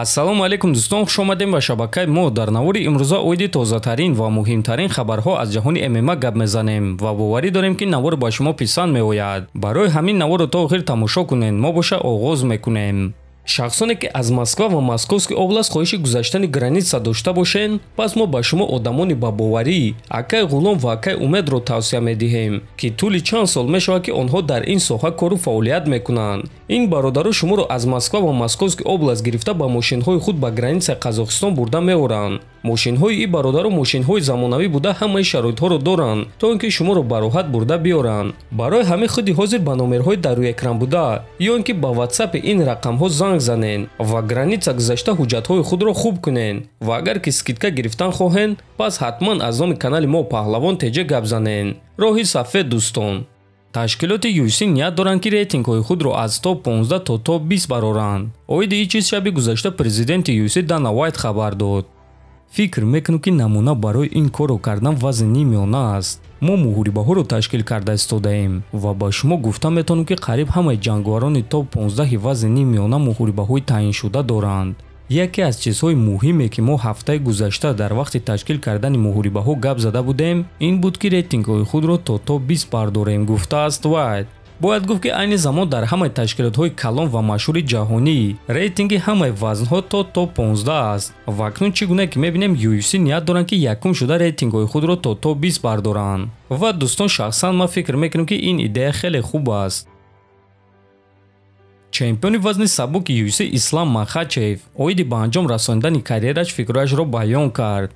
ассалому алайкум дӯстон, хуш омадем ба шабакаи мо. Дар навори имрӯза оиди тозатарин ва муҳимтарин хабарҳо аз ҷаҳони ММА гап мезанем ва боварӣ дорем ки навор ба шумо писанд меояд. Барои ҳамин наворро то охир тамошо кунед. Мо боша оғоз мекунем. шахсоне ки аз Москва ва Московский област хоҳиши гузаштани граница дошта бошед, пас мо ба шумо одамони бабоварӣ Акай Ғулом ва Акай Умедро тавсия медиҳем ки тӯли чанд сол мешавад ки онҳо дар ин соҳа кору фаъолият мекунанд. ин бародаро шуморо аз Москва ва Московский област гирифта ба мошинҳои худ ба границаи Қазоқистон бурда меоранд. мошинҳои ин бародаро мошинҳои замонавӣ буда ҳамаи шароитҳоро доранд, то ин ки шуморо ба роҳат бурда биёранд. барои ҳамин худи ҳозир ба номерҳои дар рӯи экран буда ё ин ки ба WhatsApp ин рақамҳо занг занен ва граница гузашта ҳуҷҷатҳои худро хуб кунен ва агар ки скидка гирифтан хоҳед, пас ҳатман аз номи канали мо Паҳлавон теҷа гап занен. роҳи сафед дӯстон. ташкилоти UFC ният доранд ки рейтингҳои худро аз топ 15 то топ 20 бароранд. оиди ин чиз шаби гузашта президенти UFC Дана Вайт хабар дод. фикр мекунам ки намуна барои ин корро кардан вазни нимёна аст. мо муҳорибаҳоро ташкил карда истодаем ва ба шумо гуфта метавонам ки қариб ҳамаи ҷанговарони топ 15 вазни нимёна муҳорибаҳои таъиншуда доранд. яке аз чизҳои муҳиме ки мо ҳафтаи гузашта дар вақти ташкил кардани муҳорибаҳо гап зада будем, ин буд ки рейтингҳои худро то топ 20 бардорем, гуфтааст Вайт. бояд гуфт ки айни замон дар ҳамаи ташкилотҳои калон ва машҳури ҷаҳонӣ рейтинги ҳамаи вазнҳо то топ 15 аст. ва акнун чӣ гуна ки мебинем UFC ният доранд ки якум шуда рейтингҳои худро то топ 20 бардоранд. ва дӯстон, шахсан ман фикр мекунам ки ин идея хеле хуб аст. чемпиони вазни сабуки UFC Ислам Махачев оиди ба анҷом расонидани карьераш фикрашро баён кард.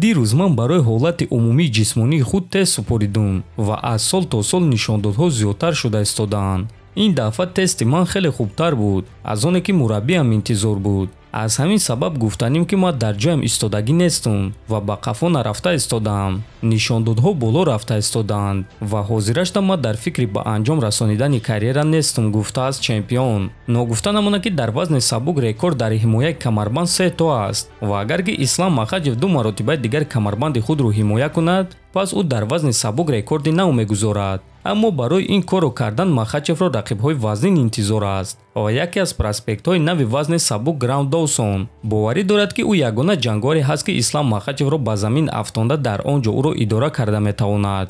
дирӯз ман барои ҳолати умумии ҷисмонии худ тест супоридум ва аз сол то сол нишондодҳо зиёдтар шуда истодаанд. ин дафъа тести ман хеле хубтар буд аз оне ки мураббиам интизор буд. аз ҳамин сабаб гуфтаним ки ман дар ҷоям истодагӣ нестум ва ба қафо нарафта истодаам. нишондодҳо боло рафта истодаанд ва ҳозирашта ман дар фикри ба анҷом расонидани карьера нестум, гуфтааст чемпион. ногуфта намонад ки дар вазни сабук рекорд дар ҳимояи камарбанд 3 то аст ва агар ки Ислам Махачев 2 маротибаи дигар камарбанди худро ҳимоя кунад, пас ӯ дар вазни сабук рекорди нав мегузорад. аммо барои ин корро кардан Махачевро рақибҳои вазнин интизор аст ва яке аз проспектҳои нави вазни сабук Граунд Доусон боварӣ дорад ки ӯ ягона ҷангоре ҳаст ки Ислам Махачевро ба замин афтонда дар он ҷо ӯро идора карда метавонад.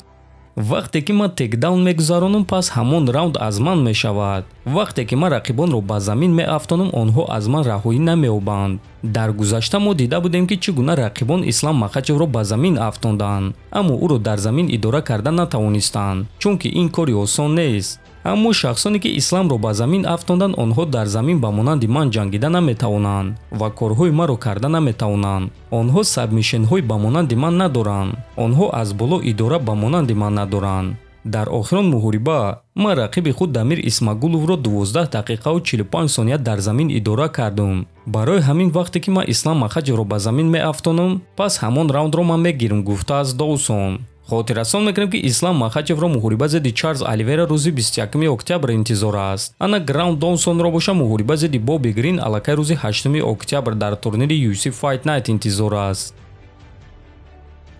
вақте ки ман текдаун мегузаронам, пас ҳамон раунд аз ман мешавад. вақте ки ман рақибонро ба замин меафтонам, онҳо аз ман раҳоӣ намеёбанд. дар гузашта мо дида будем ки чӣ гуна рақибон Ислам Махачевро ба замин афтонданд, аммо ӯро дар замин идора карда натавонистанд, чунки ин кори осон нест. аммо шахсоне ки Исламро ба замин афтонданд, онҳо дар замин ба монанди ман ҷангида наметавонанд ва корҳои маро карда наметавонанд. онҳо сабмишенҳои ба монанди ман надоранд. онҳо аз боло идора ба монанди ман надоранд. дар охирон муҳориба ман рақиби худ Дамир Исмагуловро 12 дақиқаву 45 сония дар замин идора кардум. барои ҳамин вақте ки ман Ислам Махачевро ба замин меафтонам, пас ҳамон раундро ман мегирам, гуфтааст Доусон. хотиррасон мекунем ки Ислам Махачевро муҳориба зидди Чарлз Оливера рӯзи 21 октябр интизор аст. ана Граунд Доусонро боша муҳориба зидди Боби Грин аллакай рӯзи 8 октябр дар турнири UFC Fight Night интизор аст.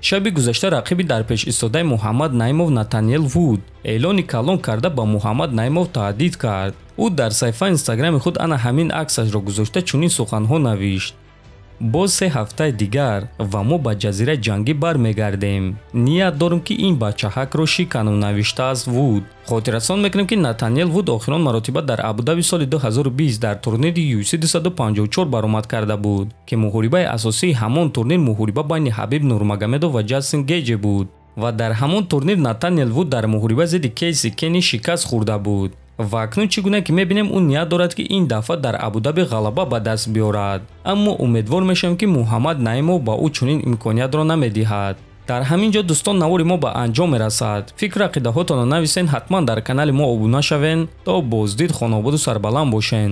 шаби гузашта рақиби дар пеш истодаи Муҳаммад Наимов Натаниэл Вуд эълони калон карда ба Муҳаммад Наимов таҳдид кард. ӯ дар саҳифаи инстаграми худ ана ҳамин аксашро гузошта чунин суханҳо навишт: боз 3 ҳафтаи дигар ва мо ба ҷазираи ҷангӣ бармегардем. ният дорам ки ин бачаҳакро шиканам, навиштааст Вуд. хотиррасон мекунем ки Натаниэл Вуд охирон маротиба дар Абу-Даби соли 2020 дар турнири UFC 254 баромад карда буд ки муҳорибаи асосии ҳамон турнир муҳориба байни Ҳабиб Нурмагомедов ва Ҷастин Гейҷе буд ва дар ҳамон турнир Натаниэл Вуд дар муҳориба зидди Кейси Кенни шикаст хӯрда буд. ва акнун чӣ гуна ки мебинем ӯ ният дорад ки ин дафъа дар Абу-Даби ғалаба ба даст биёрад, аммо умедвор мешавам ки Муҳаммад Наимов ба ӯ чунин имкониятро намедиҳад. дар ҳамин ҷо дӯстон, навори мо ба анҷом мерасад. фикру ақидаҳотонро нависен, ҳатман дар канали мо обуна шавен. то боздид, хонободу сарбаланд бошен.